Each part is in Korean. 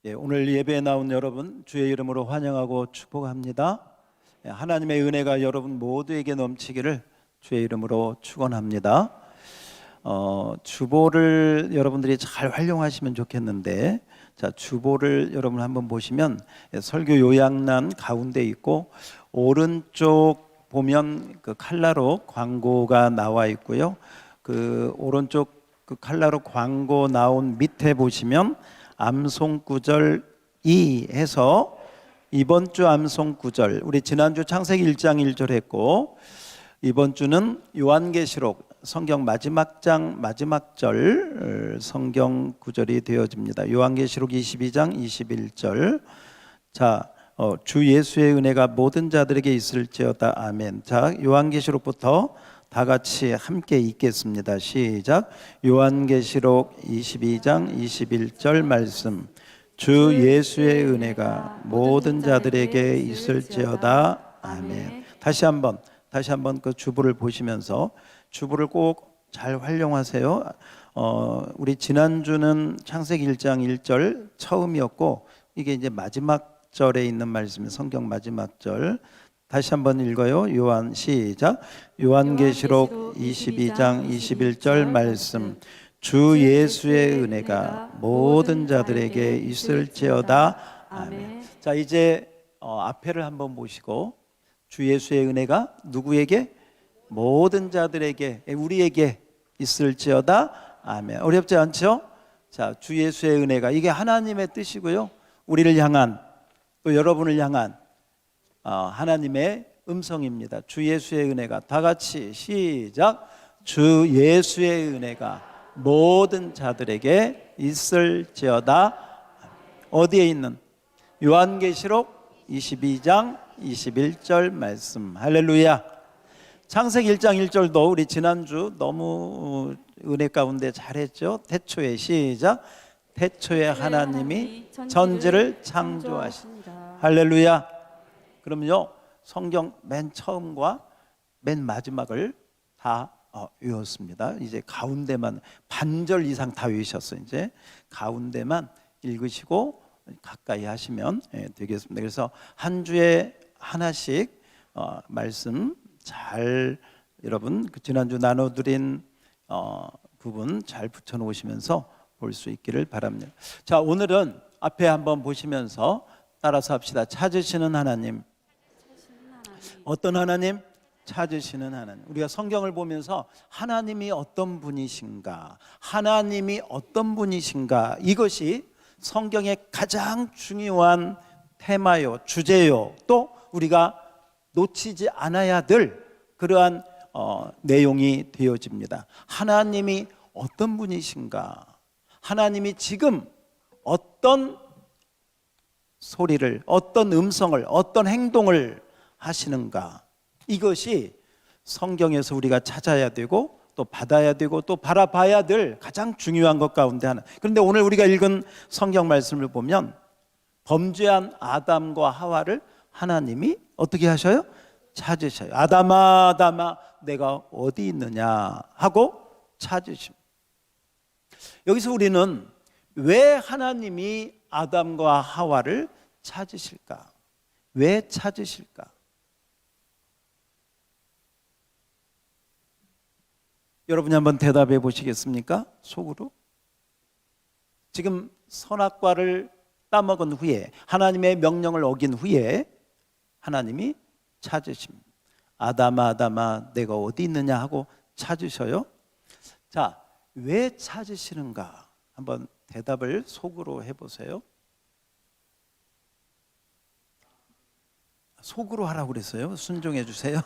오늘 예배에 나온 여러분 주의 이름으로 환영하고 축복합니다. 하나님의 은혜가 여러분 모두에게 넘치기를 주의 이름으로 축원합니다. 주보를 여러분들이 잘 활용하시면 좋겠는데, 자, 주보를 여러분 한번 보시면 설교 요약란 가운데 있고, 오른쪽 보면 그 칼라로 광고가 나와 있고요. 그 오른쪽 그 칼라로 광고 나온 밑에 보시면 암송구절 2 해서 이번 주 암송구절, 우리 지난주 창세기 1장 1절 했고, 이번 주는 요한계시록 성경 마지막 장 마지막 절 성경 구절이 되어집니다. 요한계시록 22장 21절. 자, 주 예수의 은혜가 모든 자들에게 있을지어다. 아멘. 자, 요한계시록부터 다 같이 함께 읽겠습니다. 시작. 요한계시록 22장 21절 말씀. 주 예수의 은혜가 모든 자들에게 있을지어다. 아멘. 다시 한번 그 주보를 보시면서 주보를 꼭 잘 활용하세요. 우리 지난주는 창세기 1장 1절 처음이었고, 이게 이제 마지막 절에 있는 말씀이 성경 마지막 절. 다시 한번 읽어요. 요한 시작. 요한계시록 22장 21절 말씀. 주 예수의 은혜가 모든 자들에게 있을지어다. 아멘. 자, 이제 앞에를 한번 보시고, 주 예수의 은혜가 누구에게? 모든 자들에게, 우리에게 있을지어다. 아멘. 어렵지 않죠? 자, 주 예수의 은혜가, 이게 하나님의 뜻이고요, 우리를 향한, 또 여러분을 향한 하나님의 음성입니다. 주 예수의 은혜가, 다 같이 시작. 주 예수의 은혜가 모든 자들에게 있을지어다. 어디에 있는? 요한계시록 22장 21절 말씀. 할렐루야. 창세기 1장 1절도 우리 지난주 너무 은혜 가운데 잘했죠. 태초에 시작. 태초에 하나님이 천지를 창조하시니라. 할렐루야. 그럼요, 성경 맨 처음과 맨 마지막을 다 외웠습니다. 이제 가운데만, 반절 이상 다 외우셨어요. 이제 가운데만 읽으시고 가까이 하시면 되겠습니다. 그래서 한 주에 하나씩 말씀 잘, 여러분 그 지난주 나눠드린 부분 잘 붙여놓으시면서 볼 수 있기를 바랍니다. 자, 오늘은 앞에 한번 보시면서 따라서 합시다. 찾으시는 하나님. 어떤 하나님? 찾으시는 하나님. 우리가 성경을 보면서 하나님이 어떤 분이신가, 하나님이 어떤 분이신가, 이것이 성경의 가장 중요한 테마요, 주제요, 또 우리가 놓치지 않아야 될 그러한 내용이 되어집니다. 하나님이 어떤 분이신가, 하나님이 지금 어떤 소리를, 어떤 음성을, 어떤 행동을 하시는가, 이것이 성경에서 우리가 찾아야 되고 또 받아야 되고 또 바라봐야 될 가장 중요한 것 가운데 하나. 그런데 오늘 우리가 읽은 성경 말씀을 보면 범죄한 아담과 하와를 하나님이 어떻게 하셔요? 찾으셔요. 아담아, 아담아, 내가 어디 있느냐 하고 찾으십니다. 여기서 우리는 왜 하나님이 아담과 하와를 찾으실까? 왜 찾으실까? 여러분이 한번 대답해 보시겠습니까? 속으로. 지금 선악과를 따먹은 후에, 하나님의 명령을 어긴 후에 하나님이 찾으십니다. 아담아, 아담아, 내가 어디 있느냐 하고 찾으셔요. 자, 왜 찾으시는가? 한번 대답을 속으로 해보세요. 속으로 하라고 그랬어요. 순종해 주세요.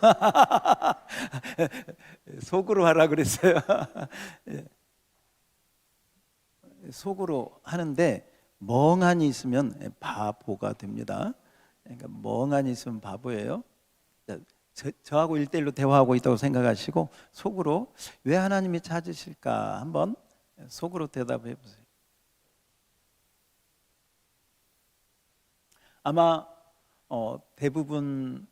속으로 하라고 그랬어요. 속으로 하는데 멍하니 있으면 바보가 됩니다. 그러니까 멍하니 있으면 바보예요. 저하고 1대1로 대화하고 있다고 생각하시고 속으로 왜 하나님이 찾으실까 한번 속으로 대답해 보세요. 아마 대부분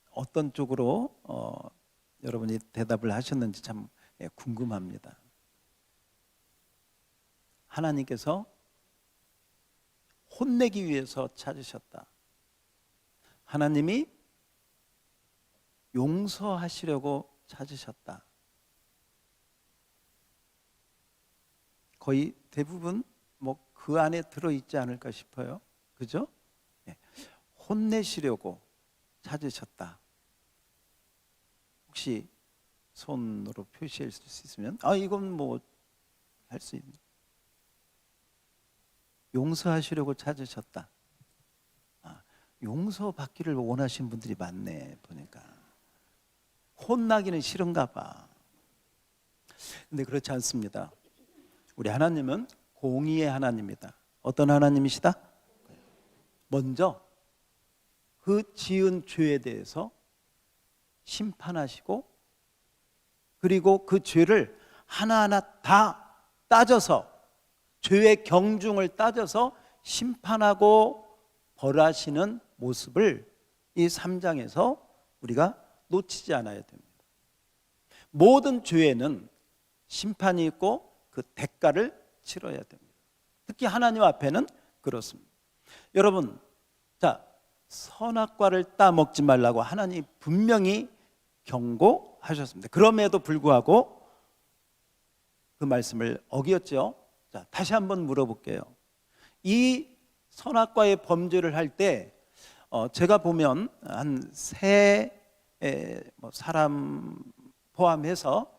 어떤 쪽으로 여러분이 대답을 하셨는지 참 궁금합니다. 하나님께서 혼내기 위해서 찾으셨다. 하나님이 용서하시려고 찾으셨다. 거의 대부분 뭐 그 안에 들어있지 않을까 싶어요. 그죠? 네. 혼내시려고 찾으셨다. 혹시 손으로 표시할 수 있으면 이건 뭐 할 수 있는, 용서하시려고 찾으셨다. 용서받기를 원하시는 분들이 많네 보니까. 혼나기는 싫은가 봐. 근데 그렇지 않습니다. 우리 하나님은 공의의 하나님이다. 어떤 하나님이시다? 먼저 그 지은 죄에 대해서 심판하시고, 그리고 그 죄를 하나하나 다 따져서, 죄의 경중을 따져서 심판하고 벌하시는 모습을 이 3장에서 우리가 놓치지 않아야 됩니다. 모든 죄에는 심판이 있고 그 대가를 치러야 됩니다. 특히 하나님 앞에는 그렇습니다. 여러분, 자, 선악과를 따먹지 말라고 하나님이 분명히 경고하셨습니다. 그럼에도 불구하고 그 말씀을 어겼죠. 자, 다시 한번 물어볼게요. 이 선악과의 범죄를 할 때 제가 보면 한 세 사람 포함해서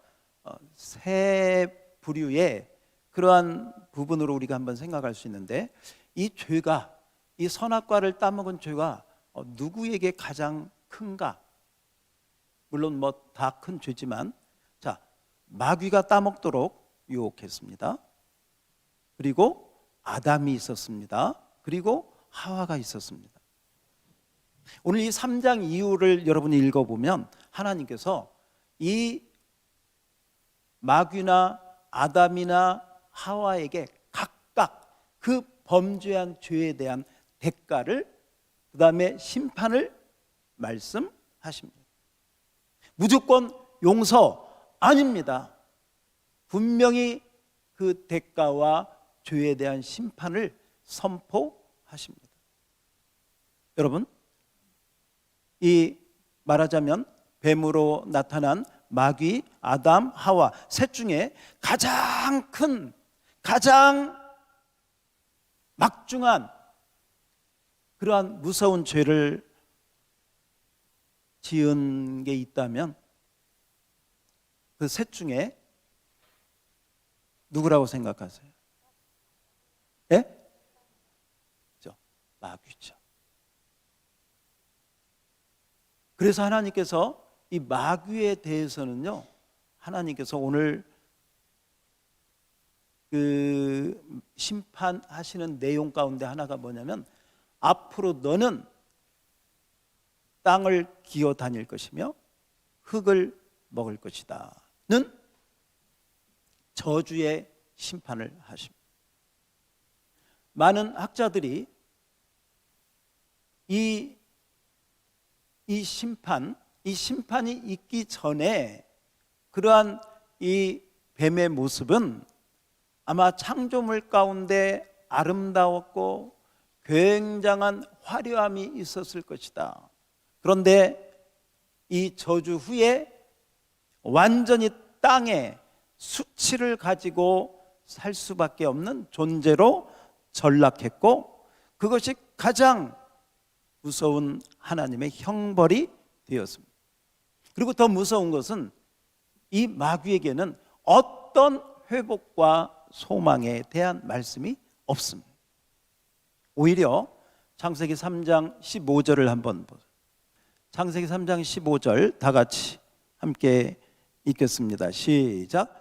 세 부류의 그러한 부분으로 우리가 한번 생각할 수 있는데, 이 죄가, 이 선악과를 따먹은 죄가 누구에게 가장 큰가? 물론 뭐 다 큰 죄지만, 자, 마귀가 따먹도록 유혹했습니다. 그리고 아담이 있었습니다. 그리고 하와가 있었습니다. 오늘 이 3장 이후를 여러분이 읽어보면 하나님께서 이 마귀나 아담이나 하와에게 각각 그 범죄한 죄에 대한 대가를, 그 다음에 심판을 말씀하십니다. 무조건 용서 아닙니다. 분명히 그 대가와 죄에 대한 심판을 선포하십니다. 여러분, 이 말하자면 뱀으로 나타난 마귀, 아담, 하와 셋 중에 가장 큰, 가장 막중한 그러한 무서운 죄를 지은 게 있다면 그 셋 중에 누구라고 생각하세요? 예? 마귀죠. 그래서 하나님께서 이 마귀에 대해서는요, 하나님께서 오늘 그 심판하시는 내용 가운데 하나가 뭐냐면, 앞으로 너는 땅을 기어 다닐 것이며 흙을 먹을 것이다 는 저주의 심판을 하십니다. 많은 학자들이 이 심판이 있기 전에 그러한 이 뱀의 모습은 아마 창조물 가운데 아름다웠고 굉장한 화려함이 있었을 것이다. 그런데 이 저주 후에 완전히 땅에 수치를 가지고 살 수밖에 없는 존재로 전락했고, 그것이 가장 무서운 하나님의 형벌이 되었습니다. 그리고 더 무서운 것은 이 마귀에게는 어떤 회복과 소망에 대한 말씀이 없습니다. 오히려 창세기 3장 15절을 한번 보세요. 창세기 3장 15절 다 같이 함께 읽겠습니다. 시작.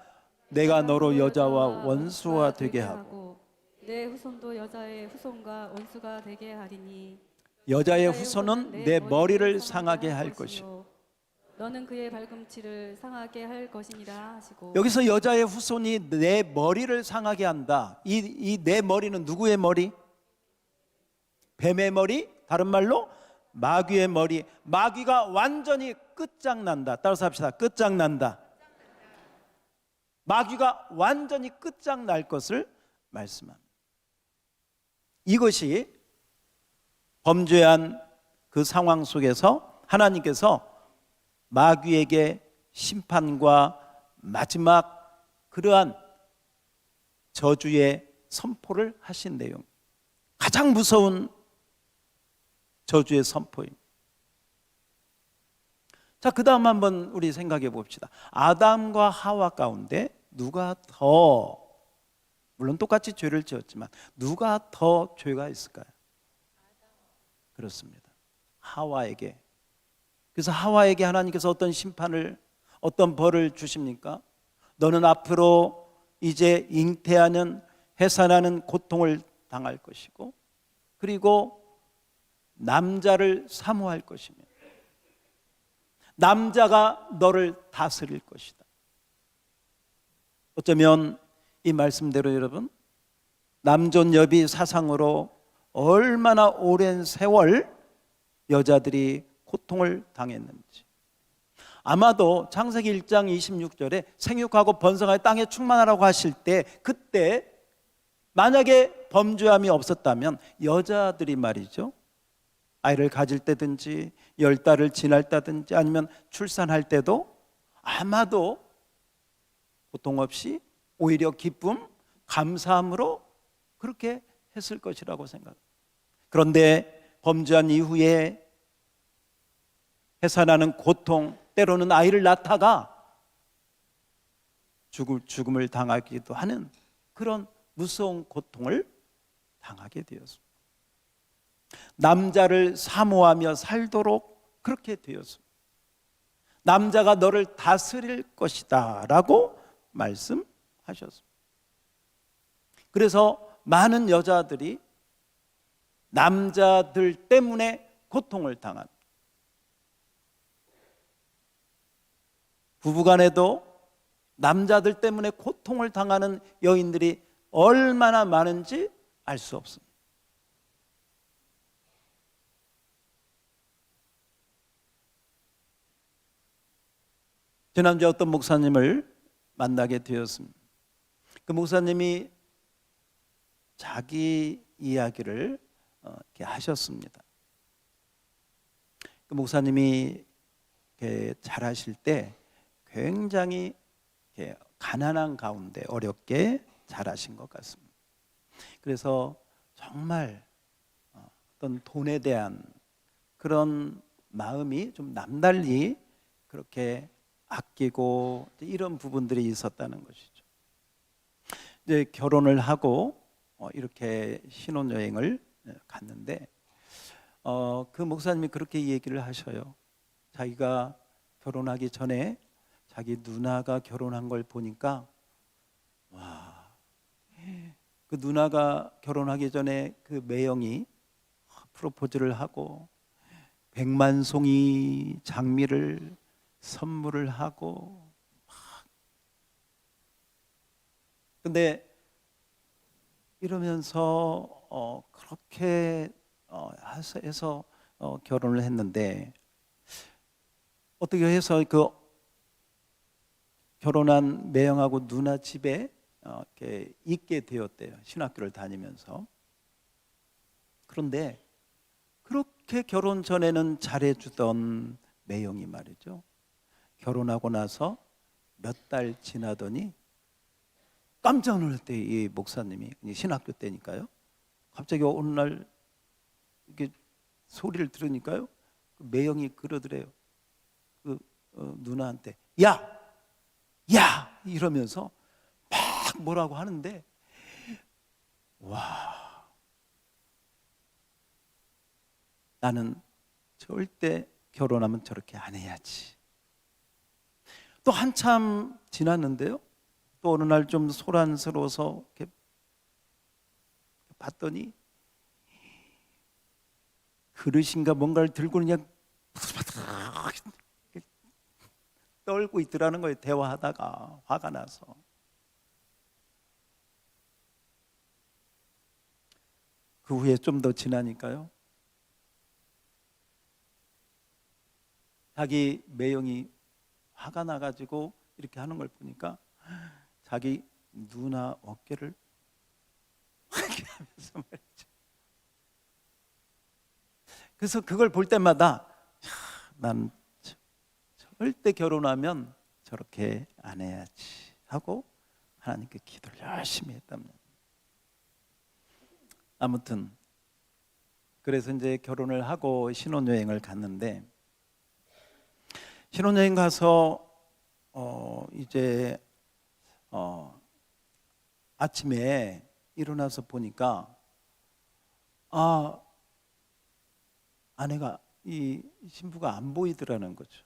내가 너로 여자와 원수가 되게 하고 내 후손도 여자의 후손과 원수가 되게 하리니 여자의 후손은 내 머리를 상하게 할 것이요 너는 그의 발꿈치를 상하게 할 것이니라 하시고, 여기서 여자의 후손이 내 머리를 상하게 한다. 이 내 머리는 누구의 머리? 뱀의 머리, 다른 말로 마귀의 머리. 마귀가 완전히 끝장난다. 따라서 합시다. 끝장난다. 마귀가 완전히 끝장날 것을 말씀합니다. 이것이 범죄한 그 상황 속에서 하나님께서 마귀에게 심판과 마지막 그러한 저주의 선포를 하신 내용, 가장 무서운 저주의 선포입니다. 자, 그 다음 한번 우리 생각해 봅시다. 아담과 하와 가운데 누가 더, 물론 똑같이 죄를 지었지만 누가 더 죄가 있을까요? 그렇습니다. 하와에게. 그래서 하와에게 하나님께서 어떤 심판을, 어떤 벌을 주십니까? 너는 앞으로 이제 잉태하는, 해산하는 고통을 당할 것이고, 그리고 남자를 사모할 것이며 남자가 너를 다스릴 것이다. 어쩌면 이 말씀대로 여러분, 남존여비 사상으로 얼마나 오랜 세월 여자들이 고통을 당했는지, 아마도 창세기 1장 26절에 생육하고 번성하여 땅에 충만하라고 하실 때, 그때 만약에 범죄함이 없었다면 여자들이 말이죠, 아이를 가질 때든지 10달을 지날 때든지 아니면 출산할 때도 아마도 고통 없이 오히려 기쁨, 감사함으로 그렇게 했을 것이라고 생각합니다. 그런데 범죄한 이후에 해산하는 고통, 때로는 아이를 낳다가 죽음을 당하기도 하는 그런 무서운 고통을 당하게 되었습니다. 남자를 사모하며 살도록 그렇게 되었습니다. 남자가 너를 다스릴 것이다 라고 말씀하셨습니다. 그래서 많은 여자들이 남자들 때문에 고통을 당합니다. 부부간에도 남자들 때문에 고통을 당하는 여인들이 얼마나 많은지 알 수 없습니다. 지난주에 어떤 목사님을 만나게 되었습니다. 그 목사님이 자기 이야기를 이렇게 하셨습니다. 그 목사님이 이렇게 잘하실 때 굉장히 이렇게 가난한 가운데 어렵게 잘하신 것 같습니다. 그래서 정말 어떤 돈에 대한 그런 마음이 좀 남달리 그렇게 아끼고 이런 부분들이 있었다는 것이죠. 이제 결혼을 하고 이렇게 신혼여행을 갔는데 그 목사님이 그렇게 얘기를 하셔요. 자기가 결혼하기 전에 자기 누나가 결혼한 걸 보니까, 와, 그 누나가 결혼하기 전에 그 매형이 프로포즈를 하고 100만 송이 장미를 선물을 하고, 근데 이러면서 그렇게 해서 결혼을 했는데, 어떻게 해서 그 결혼한 매형하고 누나 집에 이렇게 있게 되었대요. 신학교를 다니면서. 그런데 그렇게 결혼 전에는 잘해주던 매형이 말이죠, 결혼하고 나서 몇 달 지나더니 깜짝 놀랐대요. 이 목사님이, 신학교 때니까요. 갑자기 어느 날 이렇게 소리를 들으니까요, 그 매형이 그러더래요. 그 누나한테 야 이러면서 막 뭐라고 하는데, 와, 나는 절대 결혼하면 저렇게 안 해야지. 또 한참 지났는데요, 또 어느 날 좀 소란스러워서 이렇게 봤더니 그릇인가 뭔가를 들고 그냥 떨고 있더라는 거예요. 대화하다가 화가 나서. 그 후에 좀 더 지나니까요, 자기 매형이 화가 나가지고 이렇게 하는 걸 보니까 자기 누나 어깨를 이렇게 하면서 말이죠, 그래서 그걸 볼 때마다 난 절대 결혼하면 저렇게 안 해야지 하고 하나님께 기도를 열심히 했답니다. 아무튼 그래서 이제 결혼을 하고 신혼여행을 갔는데, 신혼여행 가서 이제 아침에 일어나서 보니까 아내가 이 신부가 안 보이더라는 거죠.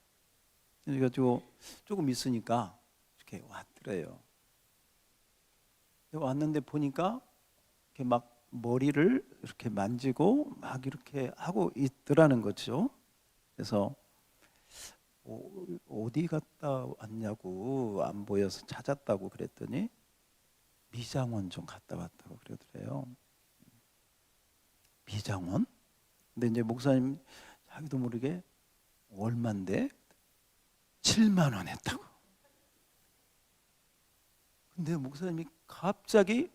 그래가지고 조금 있으니까 이렇게 왔더래요. 왔는데 보니까 이렇게 막 머리를 이렇게 만지고 막 이렇게 하고 있더라는 거죠. 그래서 어디 갔다 왔냐고 안 보여서 찾았다고 그랬더니 미장원 좀 갔다 왔다고 그러더래요. 미장원? 근데 이제 목사님 자기도 모르게 얼만데 7만 원 했다고. 근데 목사님이 갑자기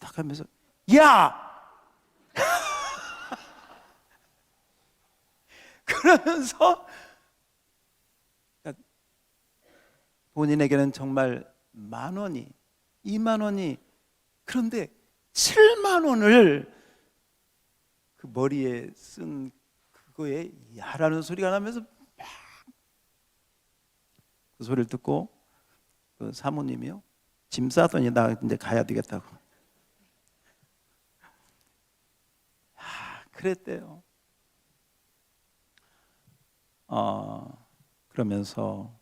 딱 하면서 야! 그러면서 본인에게는 정말 10,000원이 20,000원이, 그런데 7만 원을 그 머리에 쓴 그거에 야라는 소리가 나면서 막 그 소리를 듣고 그 사모님이요, 짐 싸더니 나 이제 가야 되겠다고 그랬대요. 그러면서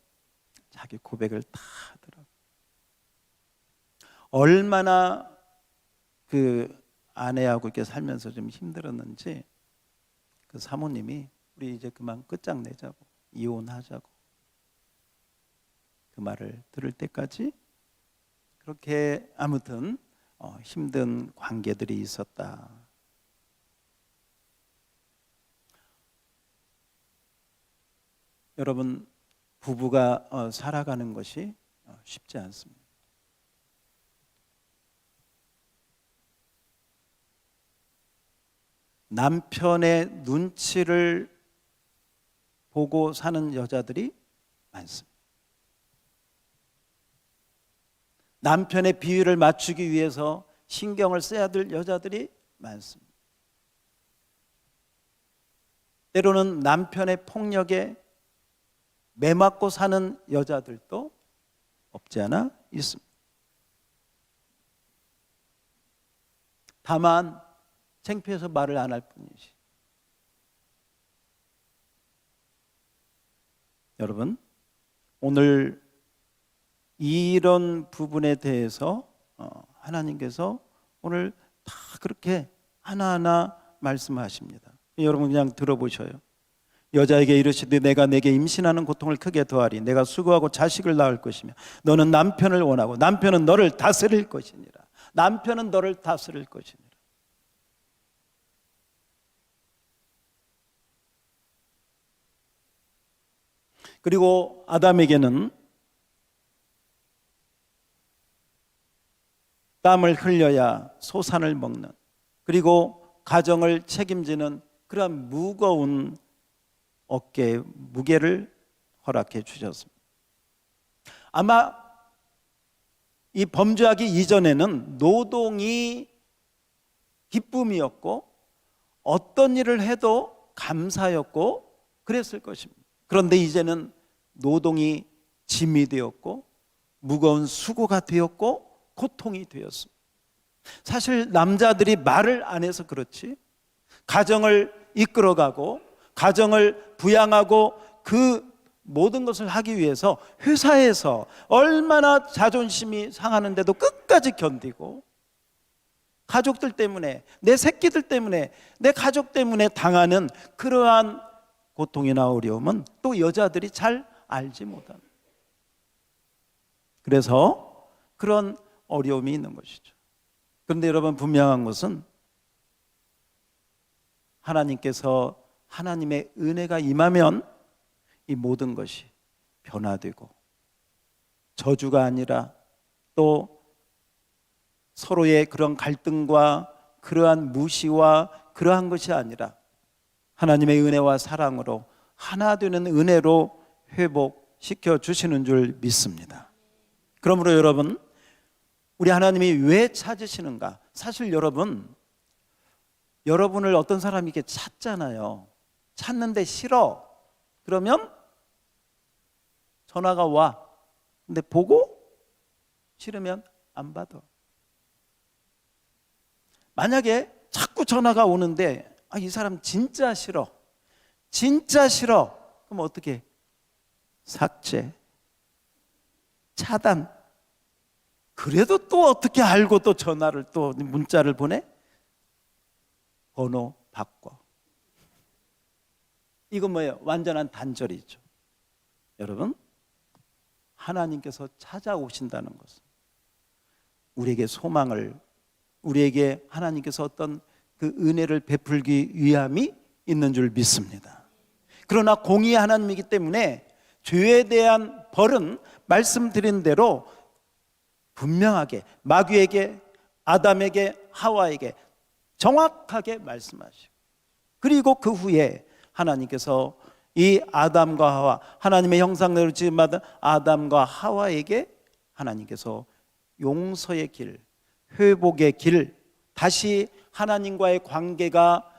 자기 고백을 다 하더라고요. 얼마나 그 아내하고 이렇게 살면서 좀 힘들었는지 그 사모님이 우리 이제 그만 끝장내자고, 이혼하자고 그 말을 들을 때까지 그렇게 아무튼 힘든 관계들이 있었다. 여러분, 부부가 살아가는 것이 쉽지 않습니다. 남편의 눈치를 보고 사는 여자들이 많습니다. 남편의 비위를 맞추기 위해서 신경을 써야 될 여자들이 많습니다. 때로는 남편의 폭력에 매맞고 사는 여자들도 없지 않아 있습니다. 다만 창피해서 말을 안 할 뿐이지. 여러분, 오늘 이런 부분에 대해서 하나님께서 오늘 다 그렇게 하나하나 말씀하십니다. 여러분 그냥 들어보셔요. 여자에게 이르시되 내가 내게 임신하는 고통을 크게 더하리. 내가 수고하고 자식을 낳을 것이며 너는 남편을 원하고 남편은 너를 다스릴 것이니라. 남편은 너를 다스릴 것이니라. 그리고 아담에게는 땀을 흘려야 소산을 먹는, 그리고 가정을 책임지는 그러한 무거운 어깨의 무게를 허락해 주셨습니다. 아마 이 범죄하기 이전에는 노동이 기쁨이었고 어떤 일을 해도 감사였고 그랬을 것입니다. 그런데 이제는 노동이 짐이 되었고 무거운 수고가 되었고 고통이 되었습니다. 사실 남자들이 말을 안 해서 그렇지 가정을 이끌어가고 가정을 부양하고 그 모든 것을 하기 위해서 회사에서 얼마나 자존심이 상하는데도 끝까지 견디고 가족들 때문에, 내 새끼들 때문에, 내 가족 때문에 당하는 그러한 고통이나 어려움은 또 여자들이 잘 알지 못합니다. 그래서 그런 어려움이 있는 것이죠. 그런데 여러분 분명한 것은 하나님께서 하나님의 은혜가 임하면 이 모든 것이 변화되고 저주가 아니라 또 서로의 그런 갈등과 그러한 무시와 그러한 것이 아니라 하나님의 은혜와 사랑으로 하나 되는 은혜로 회복시켜 주시는 줄 믿습니다. 그러므로 여러분, 우리 하나님이 왜 찾으시는가? 사실 여러분을 어떤 사람이 이렇게 찾잖아요. 찾는데 싫어. 그러면 전화가 와. 근데 보고 싫으면 안 받아. 만약에 자꾸 전화가 오는데 이 사람 진짜 싫어. 진짜 싫어. 그럼 어떻게? 삭제, 차단. 그래도 또 어떻게 알고 또 전화를 또 문자를 보내? 번호 바꿔. 이건 뭐예요? 완전한 단절이죠. 여러분, 하나님께서 찾아오신다는 것은 우리에게 소망을, 우리에게 하나님께서 어떤 그 은혜를 베풀기 위함이 있는 줄 믿습니다. 그러나 공의의 하나님이기 때문에 죄에 대한 벌은 말씀드린 대로 분명하게 마귀에게, 아담에게, 하와에게 정확하게 말씀하시고, 그리고 그 후에 하나님께서 이 아담과 하와, 하나님의 형상대로 지음받은 아담과 하와에게 하나님께서 용서의 길, 회복의 길, 다시 하나님과의 관계가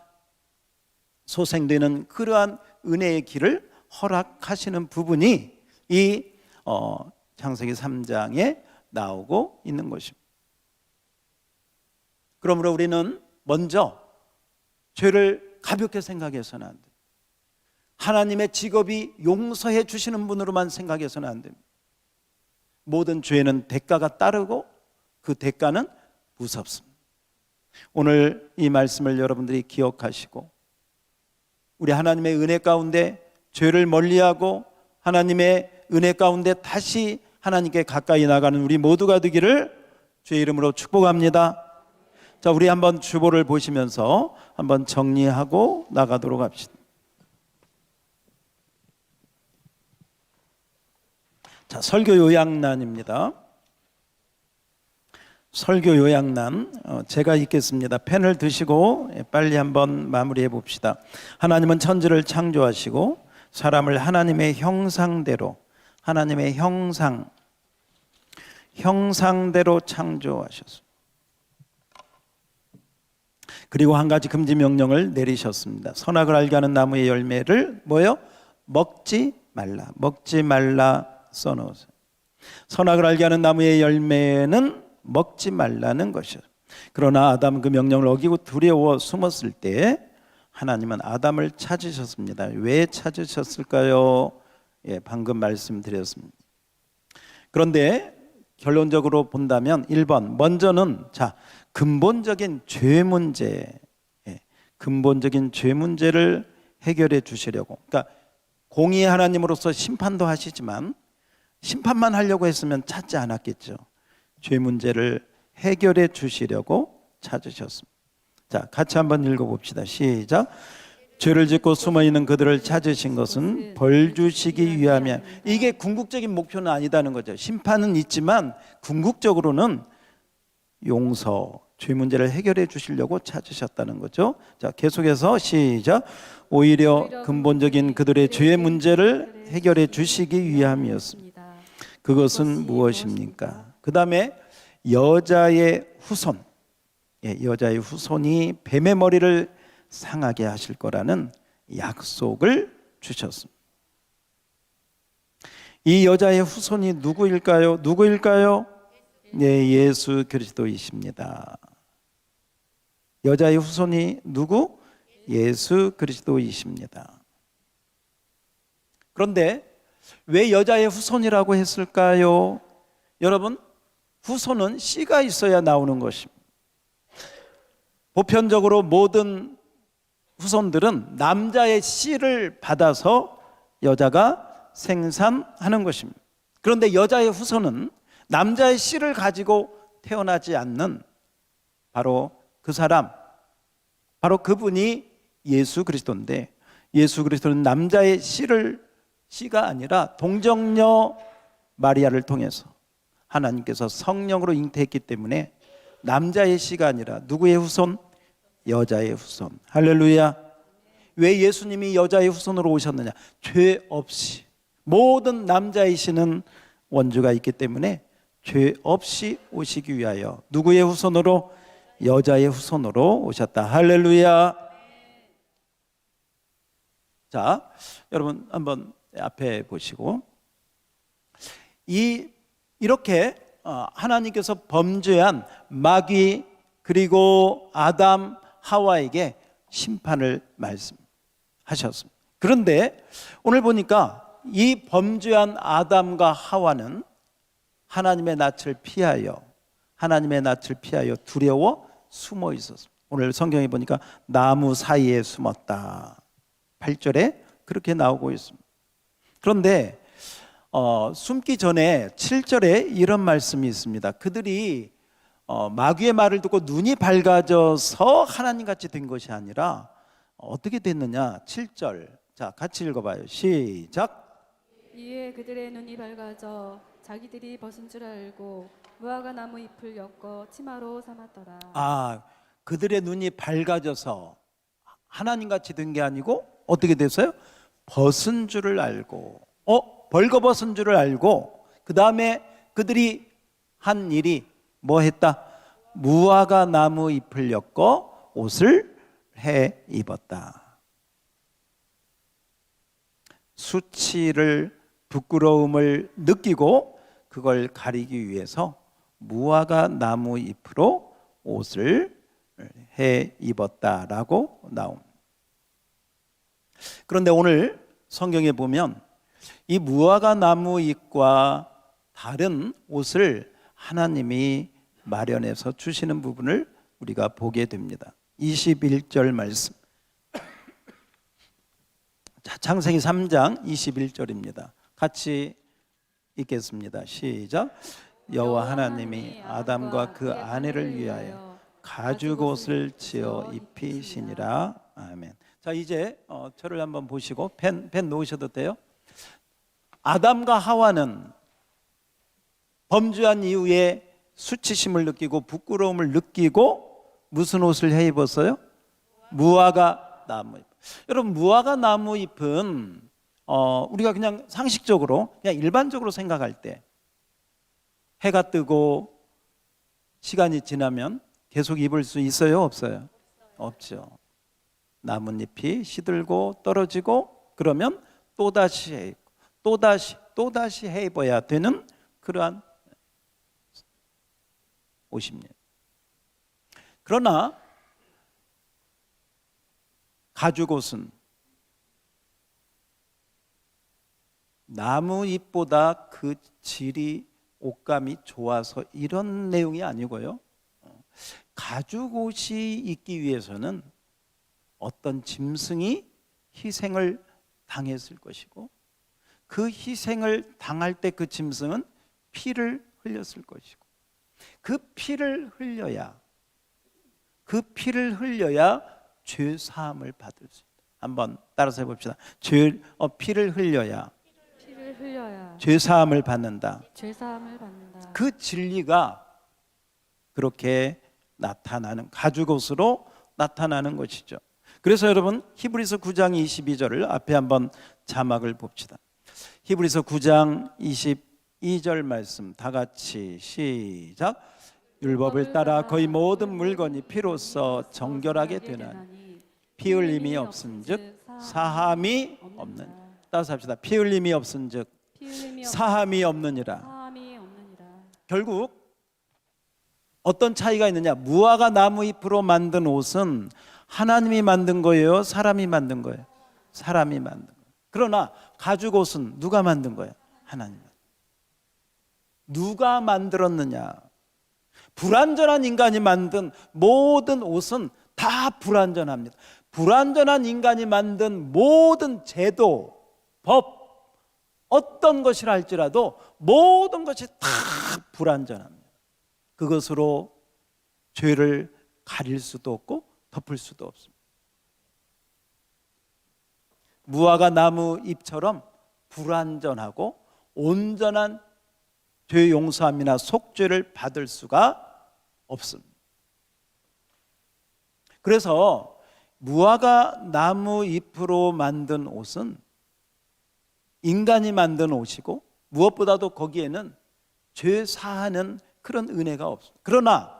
소생되는 그러한 은혜의 길을 허락하시는 부분이 이 창세기 3장에 나오고 있는 것입니다. 그러므로 우리는 먼저 죄를 가볍게 생각해서는 안 됩니다. 하나님의 직업이 용서해 주시는 분으로만 생각해서는 안 됩니다. 모든 죄는 대가가 따르고 그 대가는 무섭습니다. 오늘 이 말씀을 여러분들이 기억하시고 우리 하나님의 은혜 가운데 죄를 멀리하고 하나님의 은혜 가운데 다시 하나님께 가까이 나가는 우리 모두가 되기를 주의 이름으로 축복합니다. 자, 우리 한번 주보를 보시면서 한번 정리하고 나가도록 합시다. 자, 설교 요약란입니다. 설교 요약란 제가 읽겠습니다. 펜을 드시고 빨리 한번 마무리해 봅시다. 하나님은 천지를 창조하시고 사람을 하나님의 형상대로, 하나님의 형상대로 창조하셨습니다. 그리고 한 가지 금지 명령을 내리셨습니다. 선악을 알게 하는 나무의 열매를 먹지 말라 써놓으세요. 선악을 알게 하는 나무의 열매는 먹지 말라는 것이죠. 그러나 아담 그 명령을 어기고 두려워 숨었을 때 하나님은 아담을 찾으셨습니다. 왜 찾으셨을까요? 방금 말씀드렸습니다. 그런데 결론적으로 본다면 1번, 먼저는 근본적인 죄 문제, 근본적인 죄 문제를 해결해 주시려고, 그러니까 공의의 하나님으로서 심판도 하시지만 심판만 하려고 했으면 찾지 않았겠죠. 죄 문제를 해결해 주시려고 찾으셨습니다. 자, 같이 한번 읽어봅시다. 시작. 죄를 짓고 숨어있는 그들을 찾으신 것은 벌 주시기 위함이야. 이게 궁극적인 목표는 아니다는 거죠. 심판은 있지만 궁극적으로는 용서, 죄 문제를 해결해 주시려고 찾으셨다는 거죠. 자, 계속해서 시작. 오히려 근본적인 그들의 죄의 문제를 해결해 주시기 위함이었습니다. 그것은 무엇입니까? 그 다음에 여자의 후손, 여자의 후손이 뱀의 머리를 상하게 하실 거라는 약속을 주셨습니다. 이 여자의 후손이 누구일까요? 네, 예수 그리스도이십니다. 여자의 후손이 누구? 예수 그리스도이십니다. 그런데 왜 여자의 후손이라고 했을까요? 여러분, 후손은 씨가 있어야 나오는 것입니다. 보편적으로 모든 후손들은 남자의 씨를 받아서 여자가 생산하는 것입니다. 그런데 여자의 후손은 남자의 씨를 가지고 태어나지 않는 바로 그 사람, 바로 그분이 예수 그리스도인데, 예수 그리스도는 남자의 씨가 아니라 동정녀 마리아를 통해서 하나님께서 성령으로 잉태했기 때문에 남자의 씨가 아니라 누구의 후손? 여자의 후손. 할렐루야. 왜 예수님이 여자의 후손으로 오셨느냐? 죄 없이, 모든 남자이시는 원주가 있기 때문에 죄 없이 오시기 위하여 누구의 후손으로? 여자의 후손으로 오셨다. 할렐루야. 자, 여러분 한번 앞에 보시고, 이렇게 하나님께서 범죄한 마귀 그리고 아담 하와에게 심판을 말씀하셨습니다. 그런데 오늘 보니까 이 범죄한 아담과 하와는 하나님의 낯을 피하여 두려워 숨어 있었습니다. 오늘 성경에 보니까 나무 사이에 숨었다. 8절에 그렇게 나오고 있습니다. 그런데 숨기 전에 7절에 이런 말씀이 있습니다. 그들이 마귀의 말을 듣고 눈이 밝아져서 하나님같이 된 것이 아니라 어떻게 됐느냐? 7절, 자 같이 읽어봐요. 시작. 이에 그들의 눈이 밝아져 자기들이 벗은 줄 알고 무화과 나무 잎을 엮어 치마로 삼았더라. 그들의 눈이 밝아져서 하나님같이 된 게 아니고 어떻게 됐어요? 벗은 줄을 알고, 벌거벗은 줄을 알고, 그 다음에 그들이 한 일이 뭐 했다? 무화과 나무 잎을 엮어 옷을 해 입었다. 수치를, 부끄러움을 느끼고 그걸 가리기 위해서 무화과 나무 잎으로 옷을 해 입었다라고 나옵니다. 그런데 오늘 성경에 보면 이 무화과 나무 잎과 다른 옷을 하나님이 마련해서 주시는 부분을 우리가 보게 됩니다. 21절 말씀. 자, 창세기 3장 21절입니다. 같이 읽겠습니다. 시작. 여호와 하나님이 아담과 그 아내를 위하여 가죽 옷을 지어 입히시니라. 아멘. 자, 이제 저를 한번 보시고 펜 놓으셔도 돼요. 아담과 하와는 범죄한 이후에 수치심을 느끼고 부끄러움을 느끼고 무슨 옷을 해 입었어요? 무화과 나무 잎. 여러분, 무화과 나무 잎은 우리가 그냥 상식적으로, 그냥 일반적으로 생각할 때 해가 뜨고 시간이 지나면 계속 입을 수 있어요, 없어요? 없죠. 나뭇잎이 시들고 떨어지고 그러면 또다시 해 입고 또다시 해 입어야 되는 그러한 옷입니다. 그러나 가죽옷은 나무잎보다 그 질이, 옷감이 좋아서 이런 내용이 아니고요. 가죽옷이 있기 위해서는 어떤 짐승이 희생을 당했을 것이고, 그 희생을 당할 때 그 짐승은 피를 흘렸을 것이고, 그 피를 흘려야 죄 사함을 받을 수 있다. 한번 따라서 해봅시다. 피를 흘려야 죄 사함을 받는다. 그 진리가 그렇게 나타나는, 가죽옷으로 나타나는 것이죠. 그래서 여러분, 히브리서 9장 22절을 앞에 한번 자막을 봅시다. 히브리서 9장 22절 말씀 다 같이 시작. 율법을 따라 거의 모든 물건이 피로써 정결하게 되나니 피 흘림이 없은즉 사함이 없는. 따라서 합시다. 피 흘림이 없은즉 사함이 없느니라. 결국 어떤 차이가 있느냐? 무화과 나무 잎으로 만든 옷은 하나님이 만든 거예요? 사람이 만든 거예요? 사람이 만든 거예요. 그러나 가죽 옷은 누가 만든 거예요? 하나님. 누가 만들었느냐? 불완전한 인간이 만든 모든 옷은 다 불완전합니다. 불완전한 인간이 만든 모든 제도, 법, 어떤 것이라 할지라도 모든 것이 다 불완전합니다. 그것으로 죄를 가릴 수도 없고 덮을 수도 없습니다. 무화과 나무 잎처럼 불완전하고 온전한 죄 용서함이나 속죄를 받을 수가 없습니다. 그래서 무화과 나무 잎으로 만든 옷은 인간이 만든 옷이고 무엇보다도 거기에는 죄 사하는 그런 은혜가 없습니다. 그러나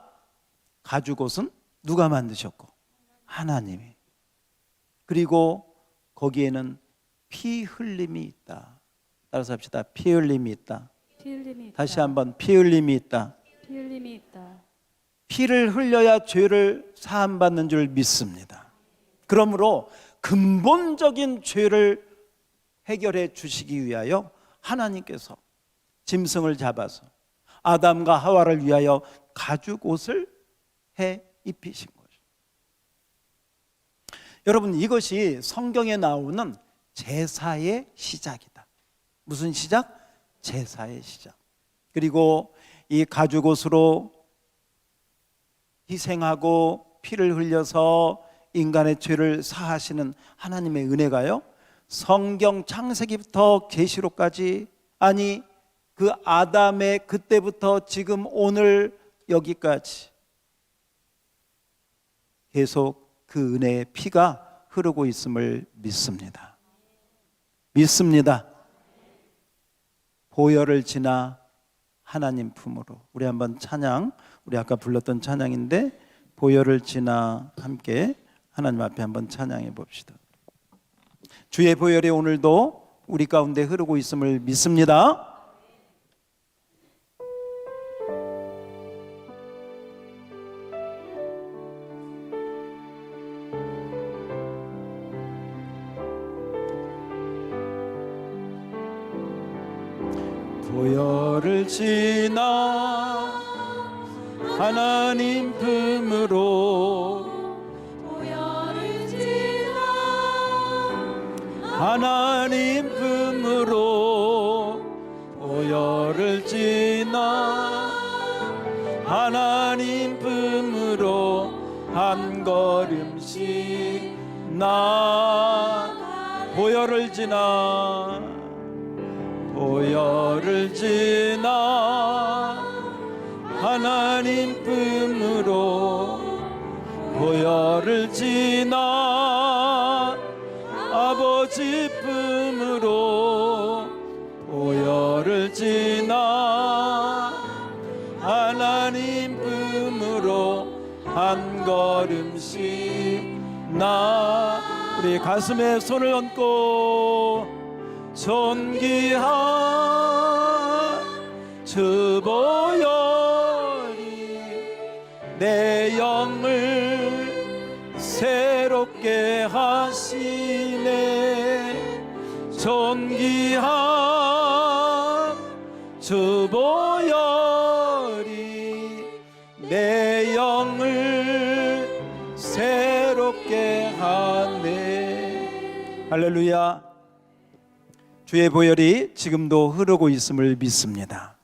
가죽옷은 누가 만드셨고? 하나님이. 그리고 거기에는 피 흘림이 있다. 따라서 합시다. 피 흘림이 있다. 피 흘림이 있다. 다시 한번 피 흘림이 있다. 피 흘림이 있다. 피를 흘려야 죄를 사함받는 줄 믿습니다. 그러므로 근본적인 죄를 해결해 주시기 위하여 하나님께서 짐승을 잡아서 아담과 하와를 위하여 가죽 옷을 해 입히신 거죠. 여러분, 이것이 성경에 나오는 제사의 시작이다. 무슨 시작? 제사의 시작. 그리고 이 가죽 옷으로 희생하고 피를 흘려서 인간의 죄를 사하시는 하나님의 은혜가요, 성경 창세기부터 계시록까지, 아니 그 아담의 그때부터 지금 오늘 여기까지 계속 그 은혜의 피가 흐르고 있음을 믿습니다. 믿습니다. 보혈을 지나 하나님 품으로. 우리 한번 찬양, 우리 아까 불렀던 찬양인데 보혈을 지나 함께 하나님 앞에 한번 찬양해 봅시다. 주의 보혈이 오늘도 우리 가운데 흐르고 있음을 믿습니다. 보혈을 지나 하나님 품으로, 보혈을 지나 하나님 품으로, 보혈을 지나 하나님 품으로 한 걸음씩 나. 보혈을 지나, 보혈을 지나 하나님 품으로, 보혈을 지나 아버지 품으로, 보혈을 지나 하나님 품으로 한 걸음씩 나. 우리 가슴에 손을 얹고 존귀한 주 보혈이 내 영을 새롭게 하시네. 존귀한 주 보혈이 내 영을 새롭게 하네. 할렐루야. 주의 보혈이 지금도 흐르고 있음을 믿습니다.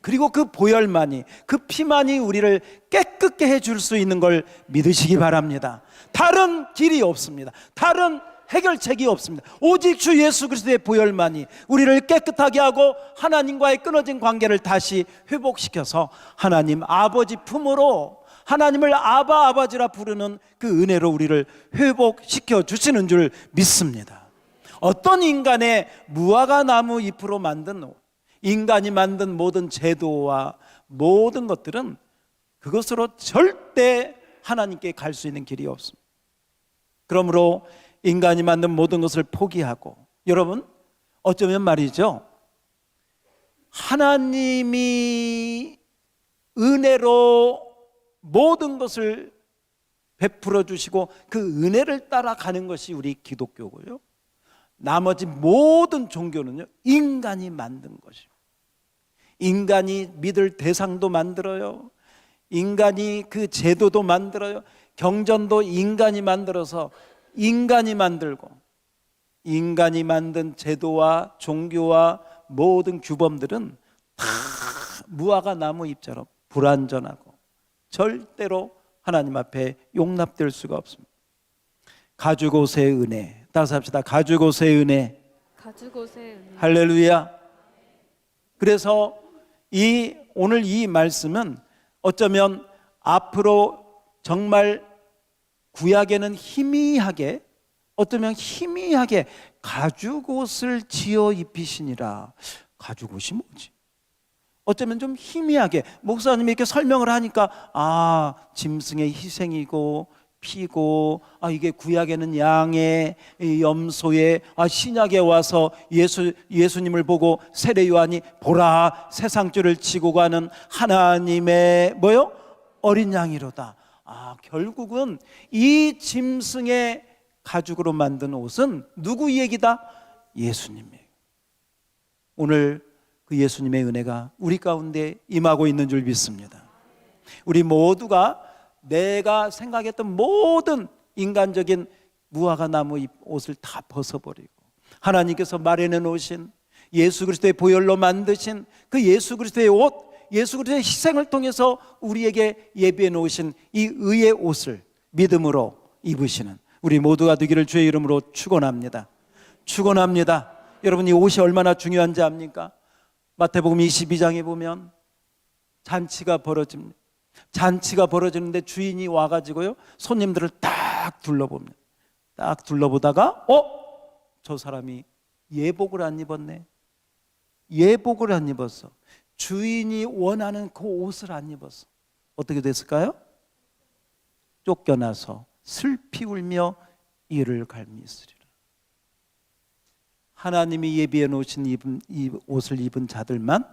그리고 그 보혈만이, 그 피만이 우리를 깨끗게 해줄 수 있는 걸 믿으시기 바랍니다. 다른 길이 없습니다. 다른 해결책이 없습니다. 오직 주 예수 그리스도의 보혈만이 우리를 깨끗하게 하고 하나님과의 끊어진 관계를 다시 회복시켜서 하나님 아버지 품으로, 하나님을 아바 아버지라 부르는 그 은혜로 우리를 회복시켜 주시는 줄 믿습니다. 어떤 인간의 무화과 나무 잎으로 만든 옷, 인간이 만든 모든 제도와 모든 것들은 그것으로 절대 하나님께 갈 수 있는 길이 없습니다. 그러므로 인간이 만든 모든 것을 포기하고, 여러분 어쩌면 말이죠, 하나님이 은혜로 모든 것을 베풀어 주시고 그 은혜를 따라가는 것이 우리 기독교고요, 나머지 모든 종교는요 인간이 만든 것이요. 인간이 믿을 대상도 만들어요. 인간이 그 제도도 만들어요. 경전도 인간이 만들어서 인간이 만들고, 인간이 만든 제도와 종교와 모든 규범들은 다 무화과 나무 잎처럼 불완전하고 절대로 하나님 앞에 용납될 수가 없습니다. 가죽옷의 은혜, 따라서 합시다. 가죽옷의 은혜. 가죽옷의 은혜. 할렐루야. 그래서 오늘 이 말씀은 어쩌면 앞으로 정말 구약에는 희미하게, 어쩌면 희미하게 가죽옷을 지어 입히시니라. 가죽옷이 뭐지? 어쩌면 좀 희미하게 목사님이 이렇게 설명을 하니까 짐승의 희생이고 피고, 이게 구약에는 양의 염소의, 신약에 와서 예수님을 보고 세례 요한이 보라 세상죄를 지고 가는 하나님의 뭐요? 어린 양이로다. 결국은 이 짐승의 가죽으로 만든 옷은 누구 얘기다? 예수님이에요. 오늘 그 예수님의 은혜가 우리 가운데 임하고 있는 줄 믿습니다. 우리 모두가 내가 생각했던 모든 인간적인 무화과 나무 옷을 다 벗어버리고 하나님께서 마련해 놓으신 예수 그리스도의 보혈로 만드신 그 예수 그리스도의 옷, 예수 그리스도의 희생을 통해서 우리에게 예비해 놓으신 이 의의 옷을 믿음으로 입으시는 우리 모두가 되기를 주의 이름으로 축원합니다. 축원합니다. 여러분, 이 옷이 얼마나 중요한지 압니까? 마태복음 22장에 보면 잔치가 벌어집니다. 잔치가 벌어지는데 주인이 와가지고요, 손님들을 딱 둘러봅니다. 딱 둘러보다가 저 사람이 예복을 안 입었네. 예복을 안 입었어. 주인이 원하는 그 옷을 안 입었어. 어떻게 됐을까요? 쫓겨나서 슬피 울며 이를 갈미으리라. 하나님이 예비해 놓으신 이 옷을 입은 자들만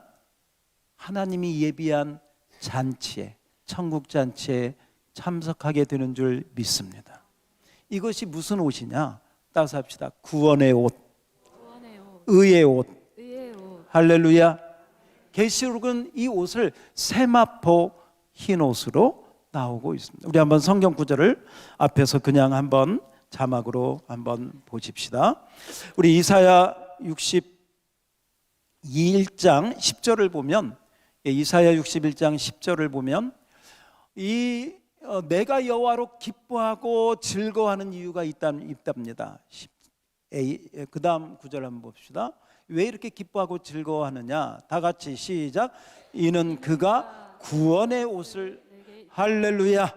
하나님이 예비한 잔치에, 천국 잔치에 참석하게 되는 줄 믿습니다. 이것이 무슨 옷이냐? 따라서 합시다. 구원의 옷, 의의 옷. 할렐루야. 계시록은 이 옷을 세마포 흰 옷으로 나오고 있습니다. 우리 한번 성경 구절을 앞에서 그냥 한번 자막으로 한번 보십시다. 우리 이사야 61장 10절을 보면, 이사야 61장 10절을 보면 내가 여호와로 기뻐하고 즐거워하는 이유가 있답니다. 그 다음 구절 한번 봅시다. 왜 이렇게 기뻐하고 즐거워하느냐? 다 같이 시작. 이는 그가 구원의 옷을, 할렐루야,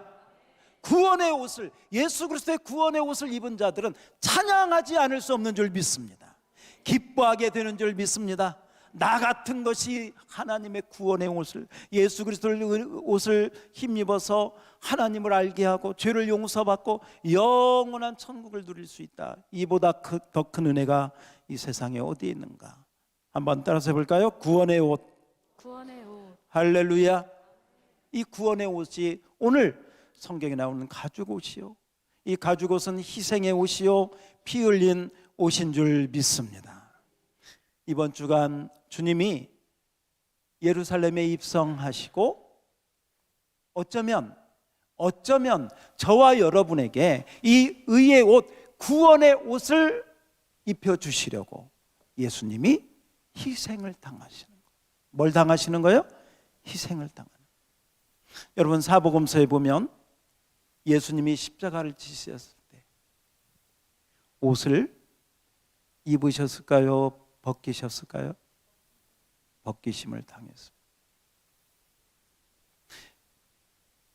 구원의 옷을, 예수 그리스도의 구원의 옷을 입은 자들은 찬양하지 않을 수 없는 줄 믿습니다. 기뻐하게 되는 줄 믿습니다. 나 같은 것이 하나님의 구원의 옷을, 예수 그리스도의 옷을 힘입어서 하나님을 알게 하고 죄를 용서받고 영원한 천국을 누릴 수 있다. 이보다 더 큰 은혜가 이 세상에 어디에 있는가? 한번 따라서 해볼까요? 구원의 옷, 구원의 옷. 할렐루야. 이 구원의 옷이 오늘 성경에 나오는 가죽옷이요, 이 가죽옷은 희생의 옷이요 피 흘린 옷인 줄 믿습니다. 이번 주간 주님이 예루살렘에 입성하시고 어쩌면 저와 여러분에게 이 의의 옷, 구원의 옷을 입혀주시려고 예수님이 희생을 당하시는 거예요. 뭘 당하시는 거예요? 희생을 당하는 거예요. 여러분, 사복음서에 보면 예수님이 십자가를 지셨을 때 옷을 입으셨을까요? 벗기셨을까요? 벗기심을 당했습니다.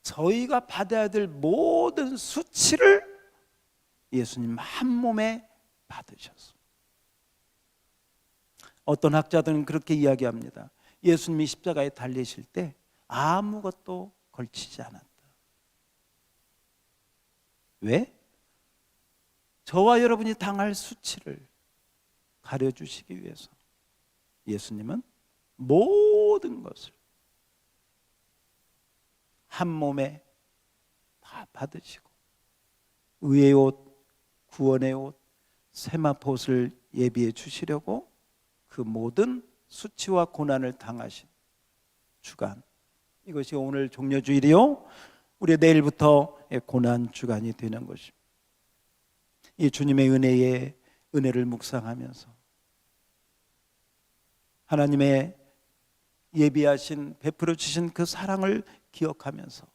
저희가 받아야 될 모든 수치를 예수님 한 몸에 받으셨습니다. 어떤 학자들은 그렇게 이야기합니다. 예수님이 십자가에 달리실 때 아무것도 걸치지 않았다. 왜? 저와 여러분이 당할 수치를 가려주시기 위해서 예수님은 모든 것을 한 몸에 다 받으시고 의의 옷, 구원의 옷, 세마포옷을 예비해 주시려고 그 모든 수치와 고난을 당하신 주간, 이것이 오늘 종려주일이요, 우리 내일부터 고난 주간이 되는 것입니다. 이 주님의 은혜를 묵상하면서 하나님의 예비하신, 베풀어 주신 그 사랑을 기억하면서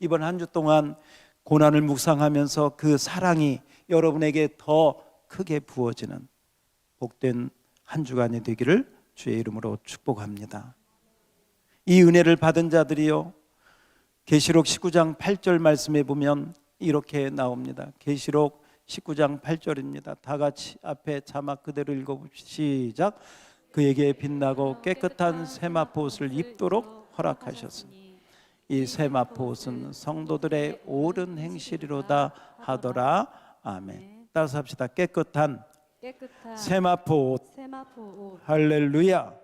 이번 한 주 동안 고난을 묵상하면서 그 사랑이 여러분에게 더 크게 부어지는 복된 한 주간이 되기를 주의 이름으로 축복합니다. 이 은혜를 받은 자들이요, 계시록 19장 8절 말씀에 보면 이렇게 나옵니다. 계시록 19장 8절입니다. 다 같이 앞에 자막 그대로 읽어봅시다. 시작. 그에게 빛나고 깨끗한 세마포 옷을 입도록 허락하셨으니 이 세마포 옷은 성도들의 옳은 행실이로다 하더라. 아멘. 따라서 합시다. 깨끗한 세마포 옷. 할렐루야.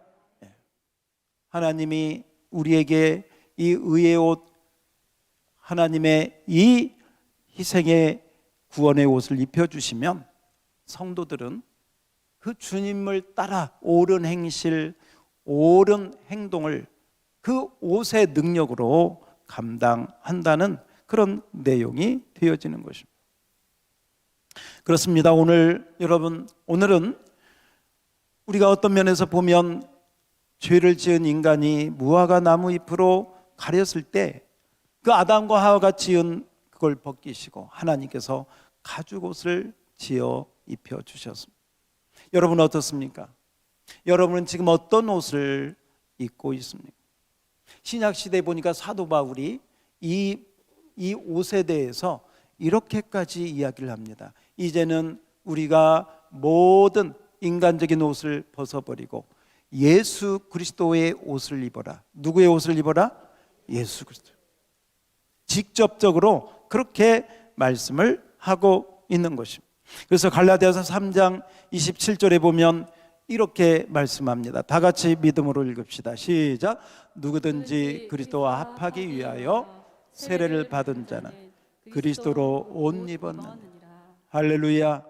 하나님이 우리에게 이 의의 옷, 하나님의 이 희생의 구원의 옷을 입혀주시면 성도들은 그 주님을 따라 옳은 행실, 옳은 행동을 그 옷의 능력으로 감당한다는 그런 내용이 되어지는 것입니다. 그렇습니다. 오늘은 우리가 어떤 면에서 보면 죄를 지은 인간이 무화과 나무 잎으로 가렸을 때 그 아담과 하와가 지은 그걸 벗기시고 하나님께서 가죽옷을 지어 입혀 주셨습니다. 여러분은 어떻습니까? 여러분은 지금 어떤 옷을 입고 있습니까? 신약 시대에 보니까 사도 바울이 이 옷에 대해서 이렇게까지 이야기를 합니다. 이제는 우리가 모든 인간적인 옷을 벗어버리고 예수 그리스도의 옷을 입어라. 누구의 옷을 입어라? 예수 그리스도. 직접적으로 그렇게 말씀을 하고 있는 것입니다. 그래서 갈라디아서 3장 27절에 보면 이렇게 말씀합니다. 다 같이 믿음으로 읽읍시다. 시작. 누구든지 그리스도와 합하기 위하여 세례를 받은 자는 그리스도로 옷 입었느니라. 할렐루야.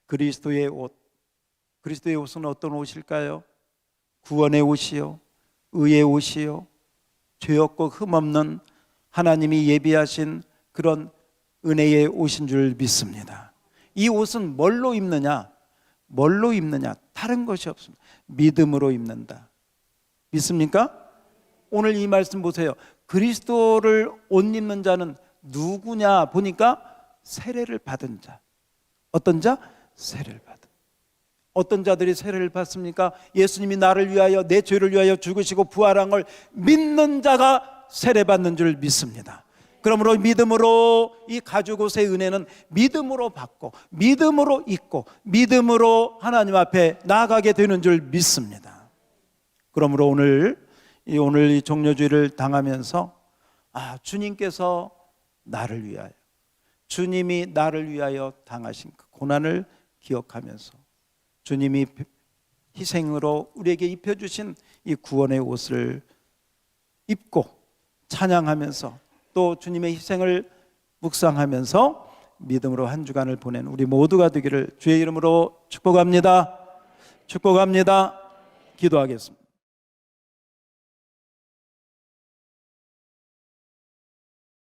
그리스도의 옷. 그리스도의 옷은 어떤 옷일까요? 구원의 옷이요, 의의 옷이요, 죄 없고 흠 없는 하나님이 예비하신 그런 은혜의 옷인 줄 믿습니다. 이 옷은 뭘로 입느냐? 다른 것이 없습니다. 믿음으로 입는다. 믿습니까? 오늘 이 말씀 보세요. 그리스도를 옷 입는 자는 누구냐 보니까 세례를 받은 자. 어떤 자? 세례를 받은. 어떤 자들이 세례를 받습니까? 예수님이 나를 위하여 내 죄를 위하여 죽으시고 부활한 걸 믿는 자가 세례받는 줄 믿습니다. 그러므로 믿음으로 이 가죽옷의 은혜는 믿음으로 받고 믿음으로 입고 믿음으로 하나님 앞에 나아가게 되는 줄 믿습니다. 그러므로 오늘 이 종려주의를 당하면서 주님께서 나를 위하여, 주님이 나를 위하여 당하신 그 고난을 기억하면서 주님이 희생으로 우리에게 입혀주신 이 구원의 옷을 입고 찬양하면서 또 주님의 희생을 묵상하면서 믿음으로 한 주간을 보낸 우리 모두가 되기를 주의 이름으로 축복합니다. 기도하겠습니다.